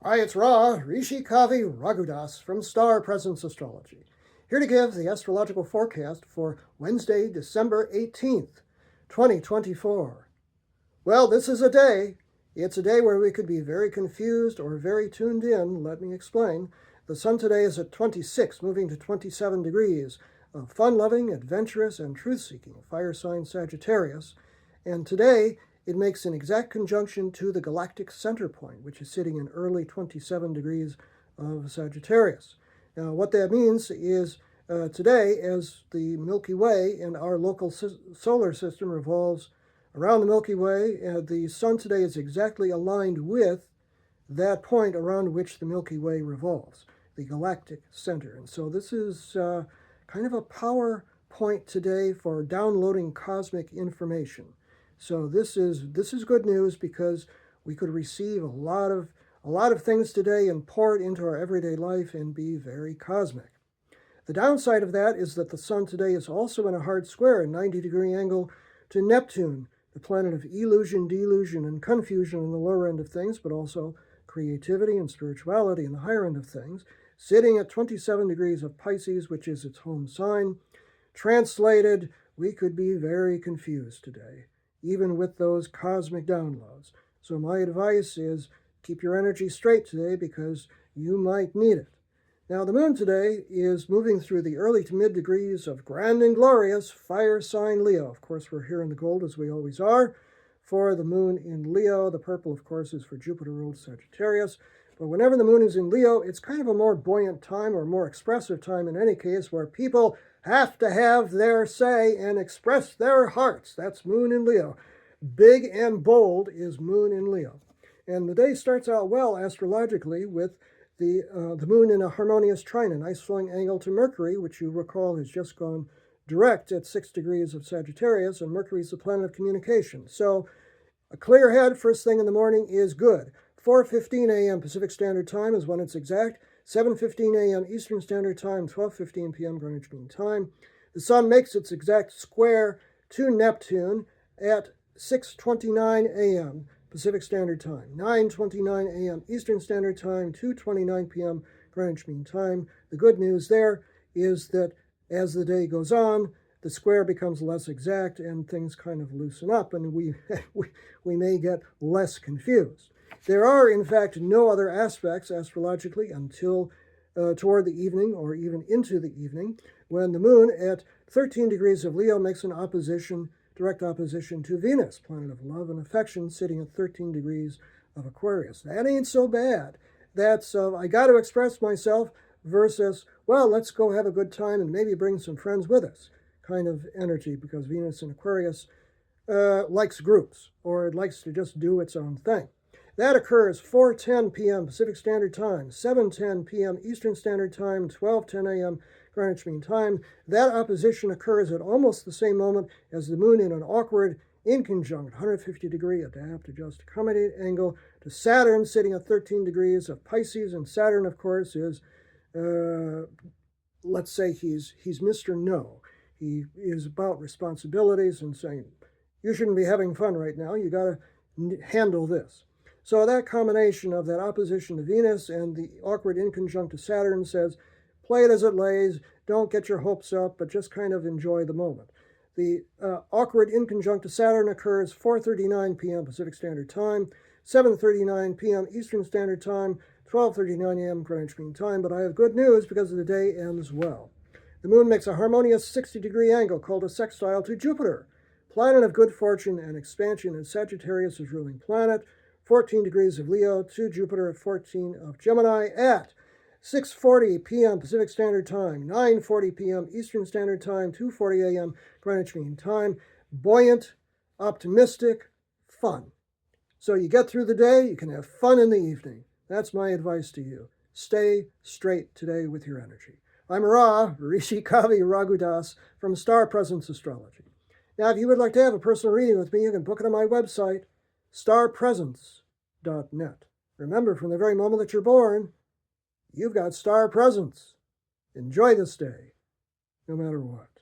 Hi, it's Ra, Rishi Kavi Raghudas from Star Presence Astrology, here to give the astrological forecast for Wednesday, December 18th, 2024. Well, this is a day. It's a day where we could be very confused or very tuned in. Let me explain. The sun today is at 26, moving to 27 degrees of fun-loving, adventurous, and truth-seeking fire sign Sagittarius. And today, it makes an exact conjunction to the galactic center point, which is sitting in early 27 degrees of Sagittarius. Now, what that means is today, as the Milky Way in our local solar system revolves around the Milky Way, the sun today is exactly aligned with that point around which the Milky Way revolves, the galactic center. And so this is kind of a power point today for downloading cosmic information. So this is good news because we could receive a lot of things today and pour it into our everyday life and be very cosmic. The downside of that is that the sun today is also in a hard square, a 90-degree angle to Neptune, the planet of illusion, delusion, and confusion on the lower end of things, but also creativity and spirituality in the higher end of things, sitting at 27 degrees of Pisces, which is its home sign. Translated, we could be very confused today, even with those cosmic downloads. So my advice is keep your energy straight today because you might need it. Now, the moon today is moving through the early to mid degrees of grand and glorious fire sign Leo. Of course, we're here in the gold as we always are. For the moon in Leo, the purple, of course, is for Jupiter ruled Sagittarius. But whenever the moon is in Leo, it's kind of a more buoyant time or more expressive time in any case, where people have to have their say and express their hearts. That's moon in Leo. Big and bold is moon in Leo. And the day starts out well astrologically with the moon in a harmonious trine, a nice flowing angle to Mercury, which you recall has just gone direct at 6 degrees of Sagittarius, and Mercury is the planet of communication. So a clear head first thing in the morning is good. 4:15 a.m. Pacific Standard Time is when it's exact. 7:15 a.m. Eastern Standard Time, 12:15 p.m. Greenwich Mean Time. The sun makes its exact square to Neptune at 6:29 a.m. Pacific Standard Time, 9:29 a.m. Eastern Standard Time, 2:29 p.m. Greenwich Mean Time. The good news there is that as the day goes on, the square becomes less exact and things kind of loosen up, and we may get less confused. There are, in fact, no other aspects astrologically until toward the evening or even into the evening, when the moon at 13 degrees of Leo makes an opposition, direct opposition to Venus, planet of love and affection, sitting at 13 degrees of Aquarius. That ain't so bad. That's I got to express myself versus, well, let's go have a good time and maybe bring some friends with us kind of energy, because Venus in Aquarius likes groups, or it likes to just do its own thing. That occurs 4:10 p.m. Pacific Standard Time, 7:10 p.m. Eastern Standard Time, 12:10 a.m. Greenwich Mean Time. That opposition occurs at almost the same moment as the moon in an awkward inconjunct 150-degree adapt, adjust, accommodate angle to Saturn, sitting at 13 degrees of Pisces. And Saturn, of course, is, let's say he's Mr. No. He is about responsibilities and saying, you shouldn't be having fun right now. You got to handle this. So that combination of that opposition to Venus and the awkward inconjunct to Saturn says, play it as it lays, don't get your hopes up, but just kind of enjoy the moment. The awkward inconjunct to Saturn occurs 4:39 p.m. Pacific Standard Time, 7:39 p.m. Eastern Standard Time, 12:39 a.m. Greenwich Mean Time, but I have good news because the day ends well. The moon makes a harmonious 60-degree angle called a sextile to Jupiter, planet of good fortune and expansion, and Sagittarius is ruling planet, 14 degrees of Leo to Jupiter at 14 of Gemini at 6:40 p.m. Pacific Standard Time, 9:40 p.m. Eastern Standard Time, 2:40 a.m. Greenwich Mean Time. Buoyant, optimistic, fun. So you get through the day, you can have fun in the evening. That's my advice to you. Stay straight today with your energy. I'm Ra, Rishi Kavi Raghudas from Star Presence Astrology. Now, if you would like to have a personal reading with me, you can book it on my website, starpresence.net. Remember, from the very moment that you're born, you've got star presence. Enjoy this day, no matter what.